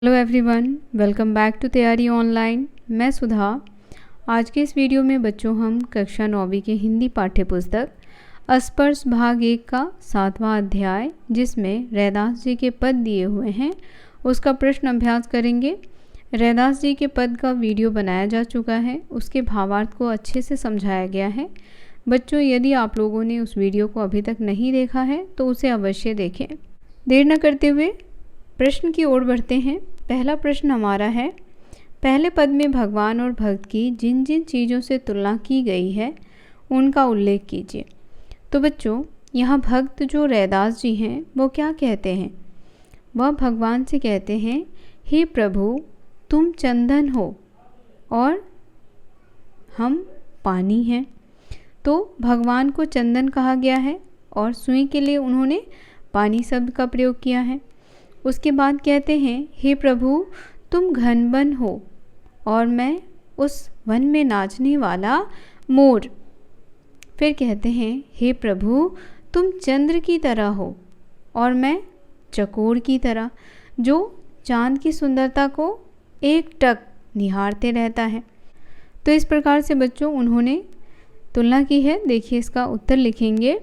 Hello everyone, welcome back to Tayyari online. मैं सुधा। आज के इस वीडियो में बच्चों हम कक्षा 9वीं के हिंदी पाठ्य पुस्तक अस्पर्श भाग 1 का 7वां अध्याय, जिसमें रैदास जी के पद दिए हुए हैं, उसका प्रश्न अभ्यास करेंगे। रैदास जी के पद का वीडियो बनाया जा चुका है, उसके भावार्थ को अच्छे से समझाया गया है। बच्चों, यदि आप लोगों ने उस वीडियो को अभी तक नहीं देखा है तो उसे अवश्य देखें। देर न करते हुए प्रश्न की ओर बढ़ते हैं। पहला प्रश्न हमारा है, पहले पद में भगवान और भक्त की जिन जिन चीज़ों से तुलना की गई है उनका उल्लेख कीजिए। तो बच्चों, यहाँ भक्त जो रैदास जी हैं वो क्या कहते हैं? वह भगवान से कहते हैं, हे प्रभु, तुम चंदन हो और हम पानी हैं। तो भगवान को चंदन कहा गया है और सुई के लिए उन्होंने पानी शब्द का प्रयोग किया है। उसके बाद कहते हैं, हे प्रभु, तुम घन वन हो और मैं उस वन में नाचने वाला मोर। फिर कहते हैं, हे प्रभु, तुम चंद्र की तरह हो और मैं चकोर की तरह, जो चांद की सुंदरता को एकटक निहारते रहता है। तो इस प्रकार से बच्चों उन्होंने तुलना की है। देखिए, इसका उत्तर लिखेंगे।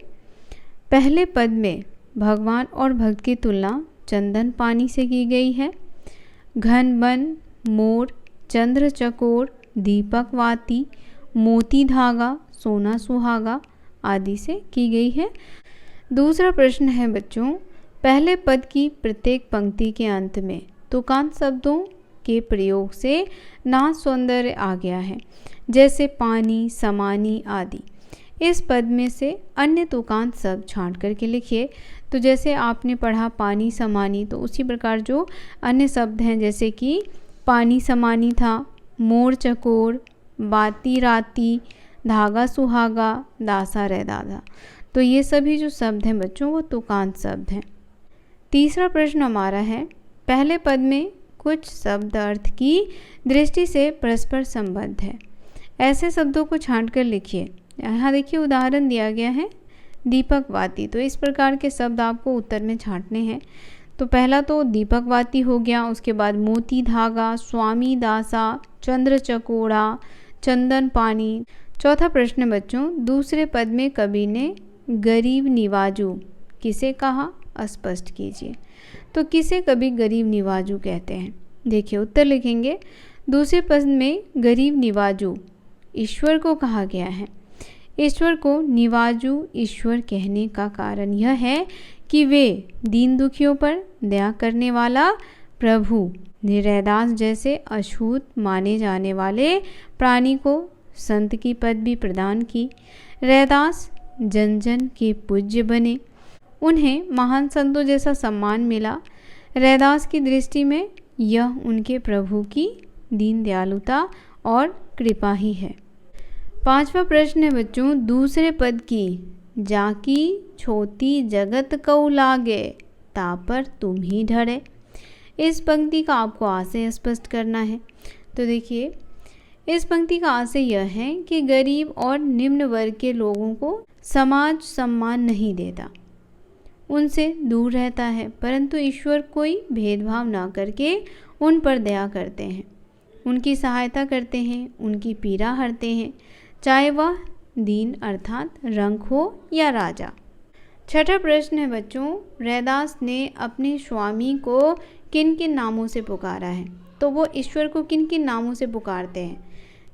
पहले पद में भगवान और भक्त की तुलना चंदन पानी से की गई है। घन वन, मोर, चंद्र चकोर, दीपक वाती, मोती धागा, सोना सुहागा आदि से की गई है। दूसरा प्रश्न है बच्चों, पहले पद की प्रत्येक पंक्ति के अंत में तुकांत शब्दों के प्रयोग से नाच सौंदर्य आ गया है, जैसे पानी, समानी आदि। इस पद में से अन्य तुकांत शब्द छांट करके लिखिए। तो जैसे आपने पढ़ा पानी समानी, तो उसी प्रकार जो अन्य शब्द हैं, जैसे कि पानी समानी था, मोर चकोर, बाती राती, धागा सुहागा, दासा रे दादा। तो ये सभी जो शब्द हैं बच्चों वो तुकांत शब्द हैं। तीसरा प्रश्न हमारा है, पहले पद में कुछ शब्द अर्थ की दृष्टि से परस्पर संबद्ध है। ऐसे शब्दों को छांट कर लिखिए। यहाँ देखिए, उदाहरण दिया गया है दीपक वाती। तो इस प्रकार के शब्द आपको उत्तर में छांटने हैं। तो पहला तो दीपक वाती हो गया, उसके बाद मोती धागा, स्वामी दासा, चंद्र चकोड़ा, चंदन पानी। चौथा प्रश्न बच्चों, दूसरे पद में कवि ने गरीब निवाजू किसे कहा, स्पष्ट कीजिए। तो किसे कवि गरीब निवाजू कहते हैं? देखिए, उत्तर लिखेंगे। दूसरे पद में गरीब निवाजू ईश्वर को कहा गया है। ईश्वर को निवाजू ईश्वर कहने का कारण यह है कि वे दीन दुखियों पर दया करने वाला प्रभु ने रैदास जैसे अछूत माने जाने वाले प्राणी को संत की पदवी प्रदान की। रैदास जन जन के पूज्य बने, उन्हें महान संतों जैसा सम्मान मिला। रैदास की दृष्टि में यह उनके प्रभु की दीन दयालुता और कृपा ही है। पांचवा प्रश्न है बच्चों, दूसरे पद की जाकी छोटी जगत कऊ लागे, तापर तुम ही ढरे। इस पंक्ति का आपको आशय स्पष्ट करना है। तो देखिए, इस पंक्ति का आशय यह है कि गरीब और निम्न वर्ग के लोगों को समाज सम्मान नहीं देता, उनसे दूर रहता है, परंतु ईश्वर कोई भेदभाव ना करके उन पर दया करते हैं, उनकी सहायता करते हैं, उनकी पीड़ा हरते हैं, चाहे वह दीन अर्थात रंक हो या राजा। छठा प्रश्न है बच्चों, रैदास ने अपने स्वामी को किन किन नामों से पुकारा है? तो वो ईश्वर को किन किन नामों से पुकारते हैं?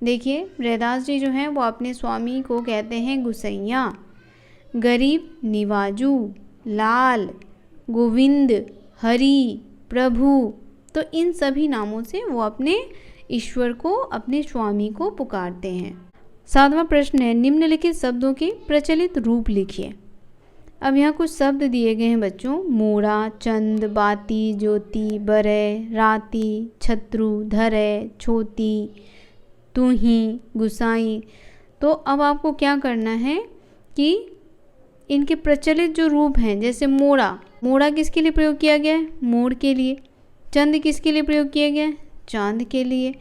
देखिए, रैदास जी जो हैं वो अपने स्वामी को कहते हैं गुसैया, गरीब निवाजू, लाल, गोविंद, हरि, प्रभु। तो इन सभी नामों से वो अपने ईश्वर को, अपने स्वामी को पुकारते हैं। सातवां प्रश्न है, निम्नलिखित शब्दों के प्रचलित रूप लिखिए। अब यहाँ कुछ शब्द दिए गए हैं बच्चों, मोरा, चंद, बाती, ज्योति, बरय, राती, छत्रु, धरय, छोटी, तुही, गुसाई। तो अब आपको क्या करना है कि इनके प्रचलित जो रूप हैं, जैसे मोरा, मोरा किसके लिए प्रयोग किया गया है? मोर के लिए। चंद किसके लिए प्रयोग किया गया है? चांद के लिए।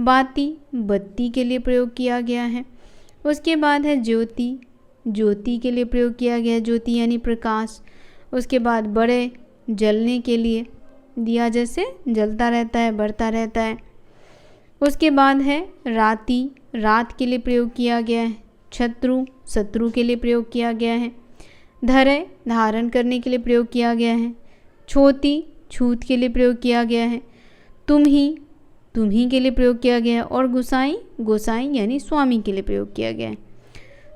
बाती, बत्ती के लिए प्रयोग किया गया है। उसके बाद है ज्योति, ज्योति के लिए प्रयोग किया गया है, ज्योति यानी प्रकाश। उसके बाद बड़े, जलने के लिए। दिया जैसे जलता रहता है, बढ़ता रहता है। उसके बाद है राति, रात के लिए प्रयोग किया गया है। छत्रु, शत्रु के लिए प्रयोग किया गया है। धरय, धारण करने के लिए प्रयोग किया गया है। छोटी, छूत के लिए प्रयोग किया गया है। तुम ही के लिए प्रयोग किया गया है। और गोसाई, गोसाई यानी स्वामी के लिए प्रयोग किया गया है।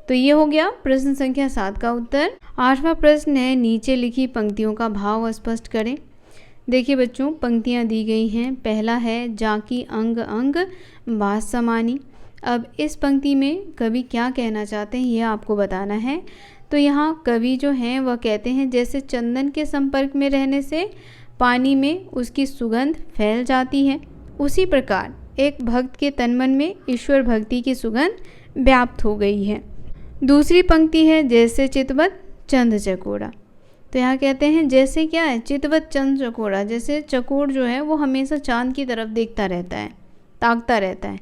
तो ये हो गया प्रश्न संख्या 7 का उत्तर। 8वां प्रश्न है, नीचे लिखी पंक्तियों का भाव स्पष्ट करें। देखिए बच्चों, पंक्तियाँ दी गई हैं। पहला है जाकी अंग अंग बास समानी। अब इस पंक्ति में कवि क्या कहना चाहते हैं ये आपको बताना है। तो यहाँ कवि जो हैं वह कहते हैं जैसे चंदन के संपर्क में रहने से पानी में उसकी सुगंध फैल जाती है, उसी प्रकार एक भक्त के तन मन में ईश्वर भक्ति की सुगंध व्याप्त हो गई है। दूसरी पंक्ति है जैसे चितवत चंद चकोरा। तो यहाँ कहते हैं जैसे क्या है, चितवत चंद चकोरा, जैसे चकोर जो है वो हमेशा चांद की तरफ देखता रहता है, ताकता रहता है।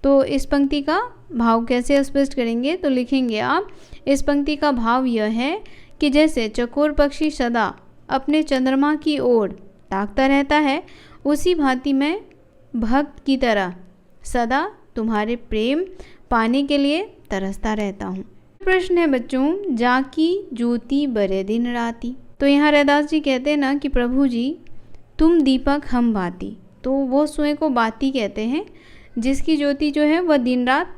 तो इस पंक्ति का भाव कैसे स्पष्ट करेंगे, तो लिखेंगे आप, इस पंक्ति का भाव यह है कि जैसे चकोर पक्षी सदा अपने चंद्रमा की ओर ताकता रहता है, उसी भांति मैं भक्त की तरह सदा तुम्हारे प्रेम पाने के लिए तरसता रहता हूँ। प्रश्न है बच्चों, जाकी ज्योति बरे दिन राती। तो यहाँ रैदास जी कहते हैं ना कि प्रभु जी तुम दीपक हम बाती। तो वो स्वयं को बाती कहते हैं जिसकी ज्योति जो है वह दिन रात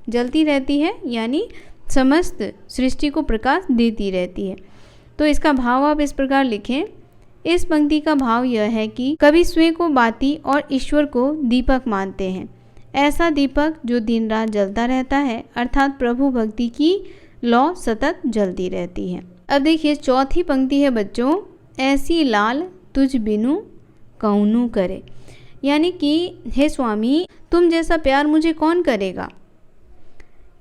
जलती रहती है, यानी समस्त सृष्टि को प्रकाश देती रहती है। तो इसका भाव आप इस प्रकार लिखें। इस पंक्ति का भाव यह है कि कवि स्वयं को बाती और ईश्वर को दीपक मानते हैं। ऐसा दीपक जो दिन रात जलता रहता है, अर्थात प्रभु भक्ति की लौ सतत जलती रहती है। अब देखिए चौथी पंक्ति है बच्चों, ऐसी लाल तुझ बिनु कौनु करे। यानी कि हे स्वामी तुम जैसा प्यार मुझे कौन करेगा।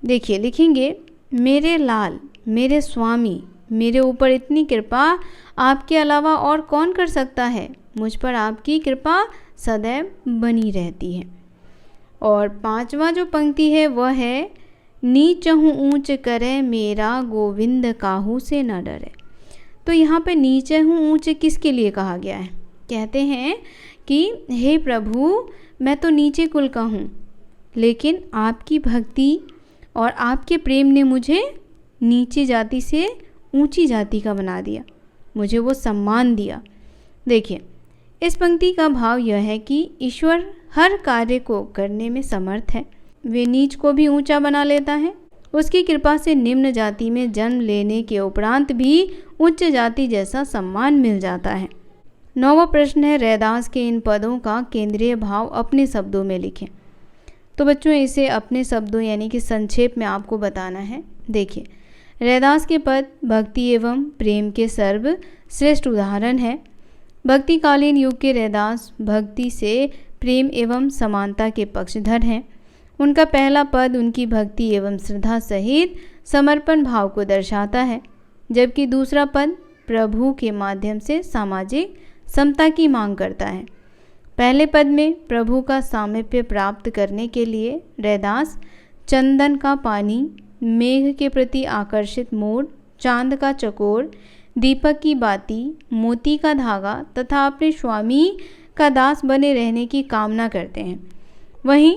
देखिए लिखेंगे, मेरे लाल, मेरे स्वामी, मेरे ऊपर इतनी कृपा आपके अलावा और कौन कर सकता है। मुझ पर आपकी कृपा सदैव बनी रहती है। और 5वां जो पंक्ति है वह है, नीचहु ऊंच करे मेरा गोविंद काहू से न डरे। तो यहाँ पे नीचहु ऊंच किसके लिए कहा गया है, कहते हैं कि हे प्रभु मैं तो नीचे कुल का हूँ, लेकिन आपकी भक्ति और आपके प्रेम ने मुझे नीची जाति से ऊंची जाति का बना दिया, मुझे वो सम्मान दिया। देखिए इस पंक्ति का भाव यह है कि ईश्वर हर कार्य को करने में समर्थ है। वे नीच को भी ऊंचा बना लेता है। उसकी कृपा से निम्न जाति में जन्म लेने के उपरांत भी उच्च जाति जैसा सम्मान मिल जाता है। 9वां प्रश्न है, रैदास के इन पदों का केंद्रीय भाव अपने शब्दों में लिखें। तो बच्चों इसे अपने शब्दों यानी कि संक्षेप में आपको बताना है। देखिए रैदास के पद भक्ति एवं प्रेम के सर्वश्रेष्ठ उदाहरण है। भक्तिकालीन युग के रैदास भक्ति से प्रेम एवं समानता के पक्षधर हैं। उनका पहला पद उनकी भक्ति एवं श्रद्धा सहित समर्पण भाव को दर्शाता है, जबकि दूसरा पद प्रभु के माध्यम से सामाजिक समता की मांग करता है। पहले पद में प्रभु का सामीप्य प्राप्त करने के लिए रैदास चंदन का पानी, मेघ के प्रति आकर्षित मोर, चांद का चकोर, दीपक की बाती, मोती का धागा तथा अपने स्वामी का दास बने रहने की कामना करते हैं। वहीं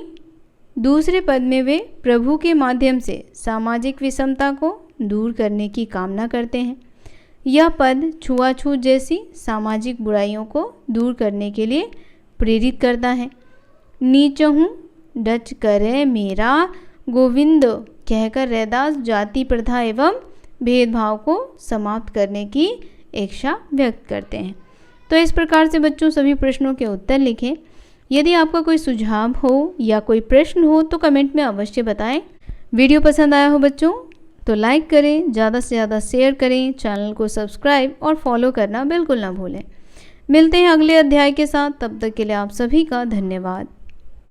दूसरे पद में वे प्रभु के माध्यम से सामाजिक विषमता को दूर करने की कामना करते हैं। यह पद छुआछूत जैसी सामाजिक बुराइयों को दूर करने के लिए प्रेरित करता है। नीचहूँ डच करे मेरा गोविंद कहकर रैदास जाति प्रथा एवं भेदभाव को समाप्त करने की इच्छा व्यक्त करते हैं। तो इस प्रकार से बच्चों सभी प्रश्नों के उत्तर लिखें। यदि आपका कोई सुझाव हो या कोई प्रश्न हो तो कमेंट में अवश्य बताएं। वीडियो पसंद आया हो बच्चों तो लाइक करें, ज़्यादा से ज़्यादा शेयर करें, चैनल को सब्सक्राइब और फॉलो करना बिल्कुल ना भूलें। मिलते हैं अगले अध्याय के साथ, तब तक के लिए आप सभी का धन्यवाद।